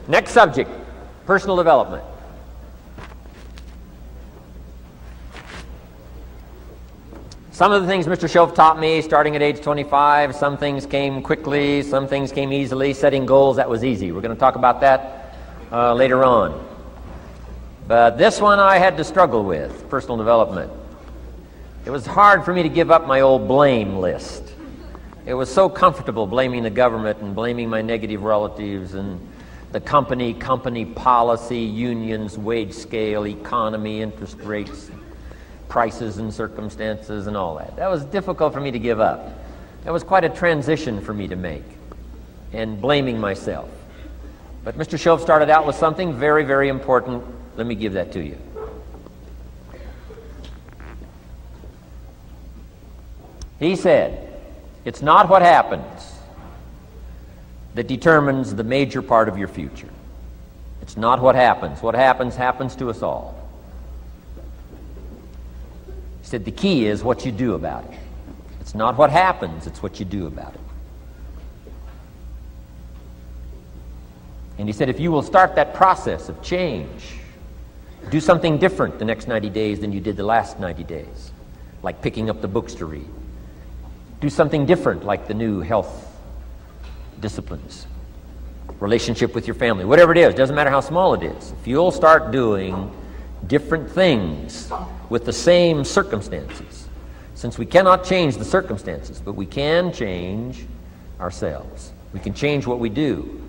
Next subject, personal development. Some of the things Mr. Shoaff taught me starting at age 25, some things came quickly, some things came easily. Setting goals, that was easy. We're going to talk about that later on. But this one I had to struggle with, personal development. It was hard for me to give up my old blame list. It was so comfortable blaming the government and blaming my negative relatives and the company policy, unions, wage scale, economy, interest rates, prices and circumstances and all that. That was difficult for me to give up. That was quite a transition for me to make, and blaming myself. But Mr. Shoaff started out with something very, very important. Let me give that to you. He said, it's not what happens that determines the major part of your future. It's not what happens. What happens, happens to us all. He said the key is what you do about it. It's not what happens, it's what you do about it. And he said if you will start that process of change, do something different the next 90 days than you did the last 90 days, like picking up the books to read. Do something different like the new health disciplines, relationship with your family, whatever it is, doesn't matter how small it is. If you'll start doing different things with the same circumstances, since we cannot change the circumstances, but we can change ourselves. We can change what we do.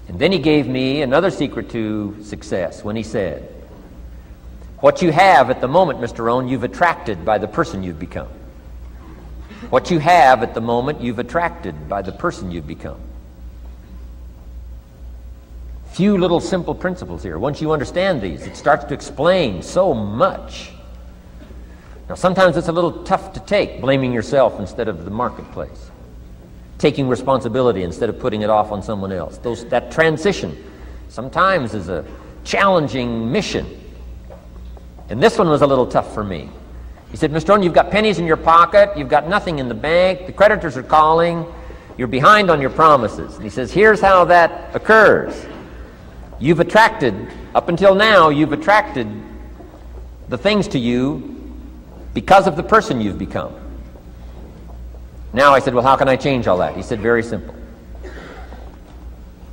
And then he gave me another secret to success when he said, what you have at the moment, Mr. Rohn, you've attracted by the person you've become. What you have at the moment, you've attracted by the person you've become. Few little simple principles here. Once you understand these, it starts to explain so much. Now, sometimes it's a little tough to take, blaming yourself instead of the marketplace, taking responsibility instead of putting it off on someone else. That transition sometimes is a challenging mission. And this one was a little tough for me. He said, Mr. Rohn, you've got pennies in your pocket, you've got nothing in the bank, the creditors are calling, you're behind on your promises. And he says, here's how that occurs. You've attracted, up until now, you've attracted the things to you because of the person you've become. Now I said, well, how can I change all that? He said, very simple.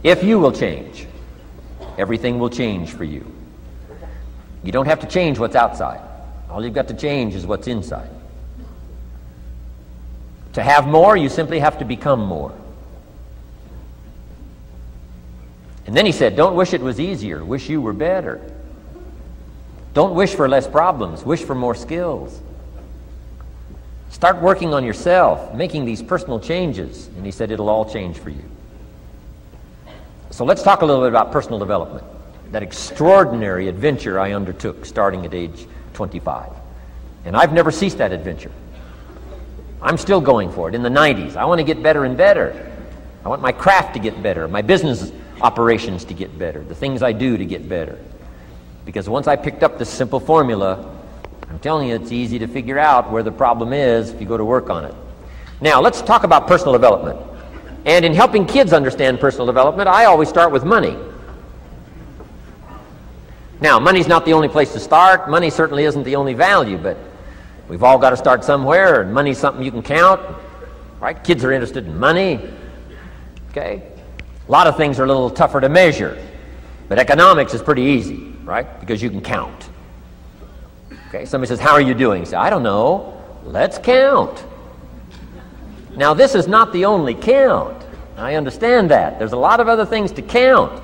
If you will change, everything will change for you. You don't have to change what's outside. All you've got to change is what's inside. To have more, you simply have to become more. And then he said, don't wish it was easier. Wish you were better. Don't wish for less problems. Wish for more skills. Start working on yourself, making these personal changes. And he said, it'll all change for you. So let's talk a little bit about personal development. That extraordinary adventure I undertook starting at age 25. And I've never ceased that adventure. I'm still going for it in the 90s. I want to get better and better. I want my craft to get better, my business operations to get better, the things I do to get better. Because once I picked up this simple formula, I'm telling you, it's easy to figure out where the problem is if you go to work on it. Now, let's talk about personal development. And in helping kids understand personal development, I always start with money. Now, money's not the only place to start. Money certainly isn't the only value, but we've all got to start somewhere, and money's something you can count, right? Kids are interested in money, okay? A lot of things are a little tougher to measure, but economics is pretty easy, right? Because you can count. Okay, somebody says, how are you doing? You say, I don't know. Let's count. Now, this is not the only count. I understand that. There's a lot of other things to count.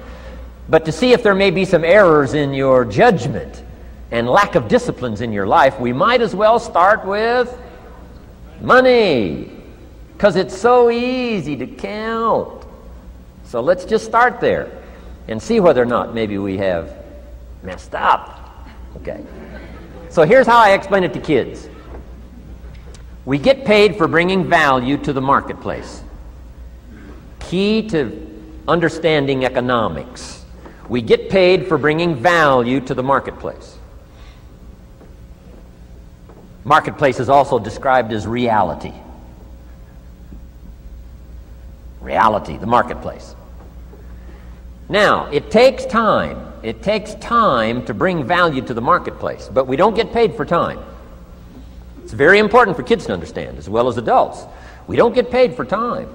But to see if there may be some errors in your judgment and lack of disciplines in your life, we might as well start with money, because it's so easy to count. So let's just start there and see whether or not maybe we have messed up. Okay. So here's how I explain it to kids. We get paid for bringing value to the marketplace. Key to understanding economics. We get paid for bringing value to the marketplace. Marketplace is also described as reality. Reality, the marketplace. Now, it takes time. It takes time to bring value to the marketplace, but we don't get paid for time. It's very important for kids to understand, as well as adults. We don't get paid for time.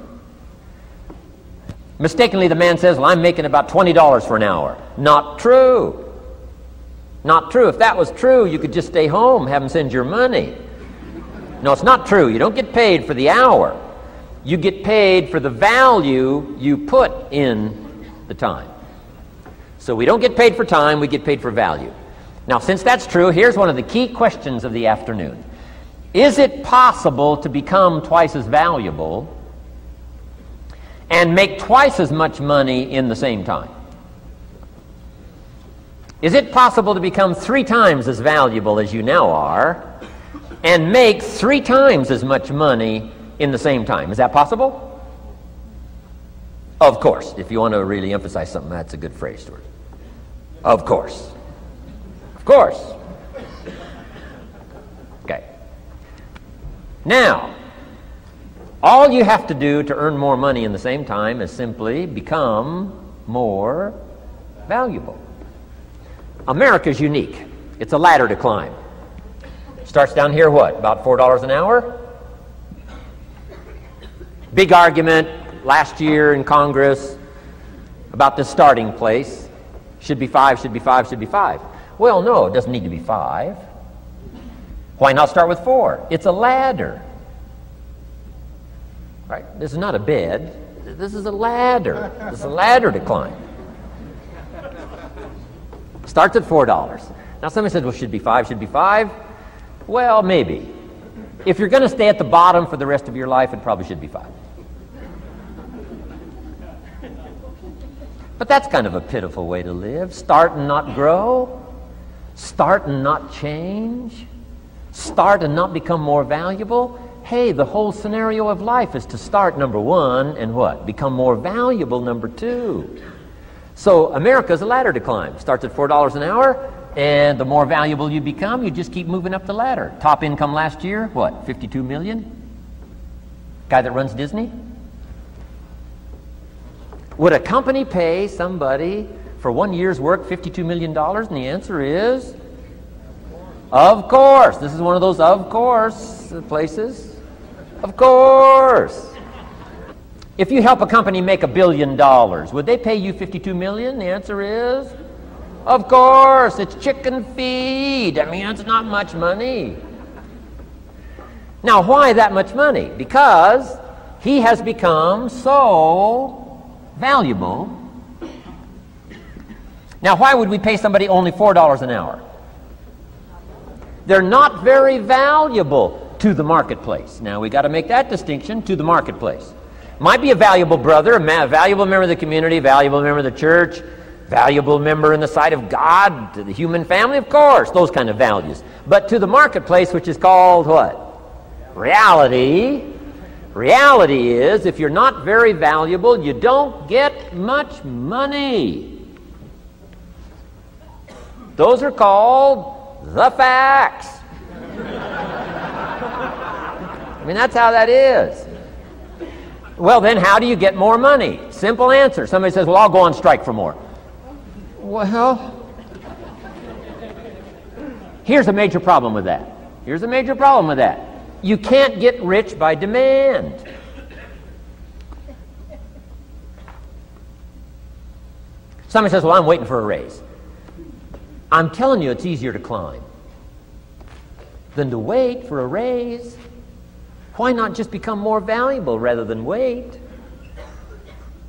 Mistakenly, the man says, well, I'm making about $20 for an hour. Not true. Not true. If that was true, you could just stay home, have them send your money. No, it's not true. You don't get paid for the hour. You get paid for the value you put in the time. So we don't get paid for time, we get paid for value. Now, since that's true, here's one of the key questions of the afternoon. Is it possible to become twice as valuable and make twice as much money in the same time? Is it possible to become 3 times as valuable as you now are and make 3 times as much money in the same time? Is that possible? Of course. If you want to really emphasize something, that's a good phrase, Stuart. Of course. Of course. Okay. Now, all you have to do to earn more money in the same time is simply become more valuable. America's unique. It's a ladder to climb. Starts down here, what? About $4 an hour? Big argument last year in Congress about the starting place. Should be 5, should be 5, should be 5. Well, no, it doesn't need to be 5. Why not start with 4? It's a ladder. Right? This is not a bed. This is a ladder. This is a ladder to climb. Starts at $4. Now somebody says, well, should be 5, should be 5. Well, maybe. If you're going to stay at the bottom for the rest of your life, it probably should be 5. But that's kind of a pitiful way to live. Start and not grow. Start and not change. Start and not become more valuable. Hey, the whole scenario of life is to start, number 1, and what? Become more valuable, number 2. So America's a ladder to climb. Starts at $4 an hour, and the more valuable you become, you just keep moving up the ladder. Top income last year, what, 52 million? Guy that runs Disney? Would a company pay somebody for 1 year's work $52 million? And the answer is, of course. This is one of those of course places. Of course. If you help a company make $1 billion, would they pay you $52 million? The answer is, of course. It's chicken feed. I mean, it's not much money. Now, why that much money? Because he has become so valuable. Now, why would we pay somebody only $4 an hour? They're not very valuable to the marketplace. Now, we got to make that distinction, to the marketplace. Might be a valuable brother, a valuable member of the community, valuable member of the church, valuable member in the sight of God, to the human family, of course, those kind of values. But to the marketplace, which is called what? Reality. Reality is, if you're not very valuable, you don't get much money. Those are called the facts. I mean, that's how that is. Well, then how do you get more money? Simple answer. Somebody says, well, I'll go on strike for more. Well, here's a major problem with that. Here's a major problem with that. You can't get rich by demand. Somebody says, well, I'm waiting for a raise. I'm telling you, it's easier to climb than to wait for a raise. Why not just become more valuable rather than wait?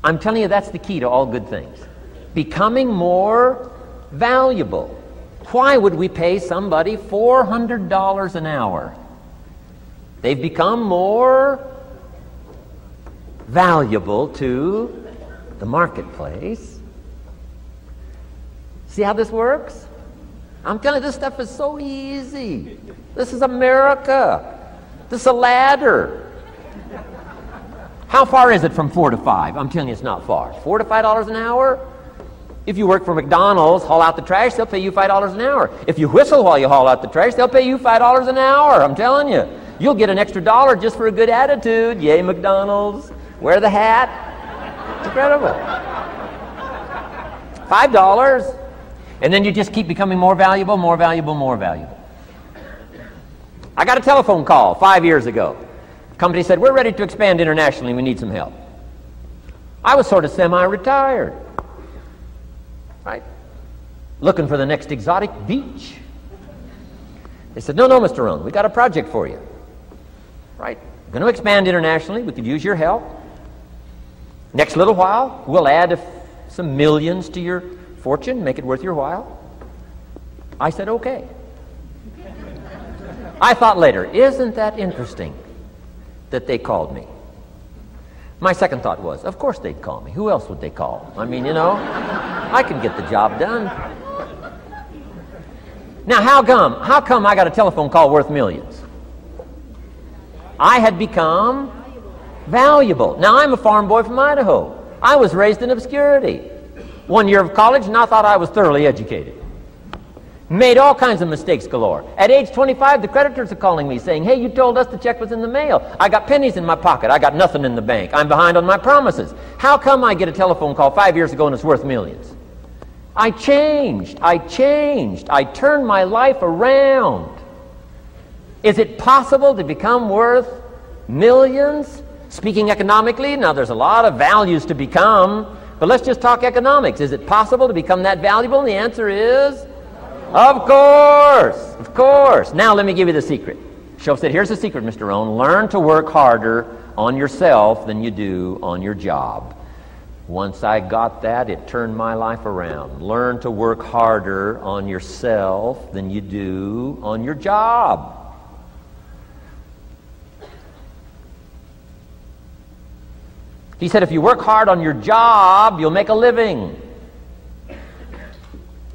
I'm telling you, that's the key to all good things. Becoming more valuable. Why would we pay somebody $400 an hour? They've become more valuable to the marketplace. See how this works? I'm telling you, this stuff is so easy. This is America. This is a ladder. How far is it from 4 to 5? I'm telling you, it's not far. $4 to $5 an hour? If you work for McDonald's, haul out the trash, they'll pay you $5 an hour. If you whistle while you haul out the trash, they'll pay you $5 an hour. I'm telling you. You'll get an extra $1 just for a good attitude. Yay, McDonald's. Wear the hat. It's incredible. $5. And then you just keep becoming more valuable, more valuable, more valuable. I got a telephone call 5 years ago. The company said, we're ready to expand internationally. We need some help. I was sort of semi-retired, right? Looking for the next exotic beach. They said, no, Mr. Rohn, we got a project for you. Right? We're going to expand internationally. We could use your help. Next little while, we'll add some millions to your fortune, make it worth your while. I said, okay. I thought later, isn't that interesting that they called me? My second thought was, of course they'd call me. Who else would they call? I mean, you know, I can get the job done. Now, how come I got a telephone call worth millions? I had become valuable. Now, I'm a farm boy from Idaho. I was raised in obscurity. 1 year of college, and I thought I was thoroughly educated. Made all kinds of mistakes galore. At age 25, the creditors are calling me saying, hey, you told us the check was in the mail. I got pennies in my pocket. I got nothing in the bank. I'm behind on my promises. How come I get a telephone call 5 years ago and it's worth millions? I changed. I turned my life around. Is it possible to become worth millions? Speaking economically, now there's a lot of values to become, but let's just talk economics. Is it possible to become that valuable? And the answer is, of course. Now let me give you the secret. Shoaff said, here's the secret, Mr. Rohn. Learn to work harder on yourself than you do on your job. Once I got that, it turned my life around. Learn to work harder on yourself than you do on your job. He said, if you work hard on your job, you'll make a living.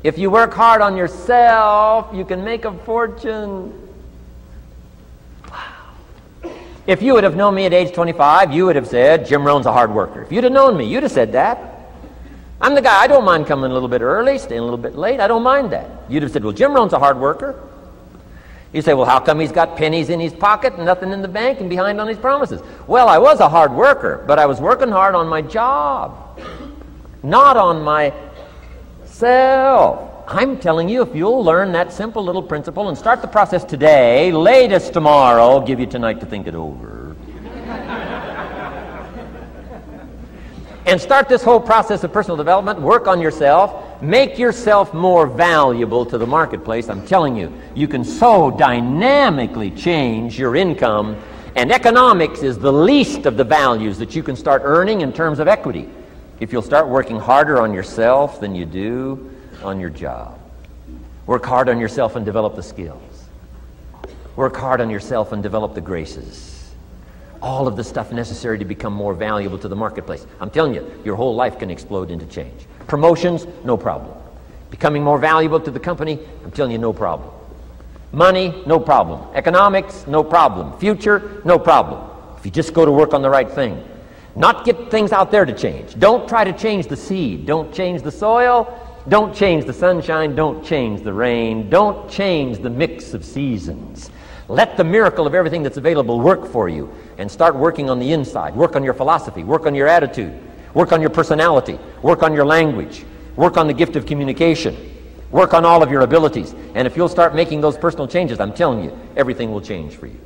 If you work hard on yourself, you can make a fortune. Wow. If you would have known me at age 25, you would have said, Jim Rohn's a hard worker. If you'd have known me, you'd have said that. I'm the guy, I don't mind coming a little bit early, staying a little bit late. I don't mind that. You'd have said, well, Jim Rohn's a hard worker. You say, well, how come he's got pennies in his pocket and nothing in the bank and behind on his promises? Well, I was a hard worker, but I was working hard on my job, not on myself. I'm telling you, if you'll learn that simple little principle and start the process today, latest tomorrow, I'll give you tonight to think it over. And start this whole process of personal development, work on yourself, make yourself more valuable to the marketplace. I'm telling you, you can so dynamically change your income, and economics is the least of the values that you can start earning in terms of equity if you'll start working harder on yourself than you do on your job. Work hard on yourself and develop the skills. Work hard on yourself and develop the graces. All of the stuff necessary to become more valuable to the marketplace. I'm telling you, your whole life can explode into change. Promotions, no problem. Becoming more valuable to the company, I'm telling you, no problem. Money, no problem. Economics, no problem. Future, no problem. If you just go to work on the right thing. Not get things out there to change. Don't try to change the seed. Don't change the soil. Don't change the sunshine. Don't change the rain. Don't change the mix of seasons. Let the miracle of everything that's available work for you, and start working on the inside. Work on your philosophy. Work on your attitude. Work on your personality. Work on your language. Work on the gift of communication. Work on all of your abilities. And if you'll start making those personal changes, I'm telling you, everything will change for you.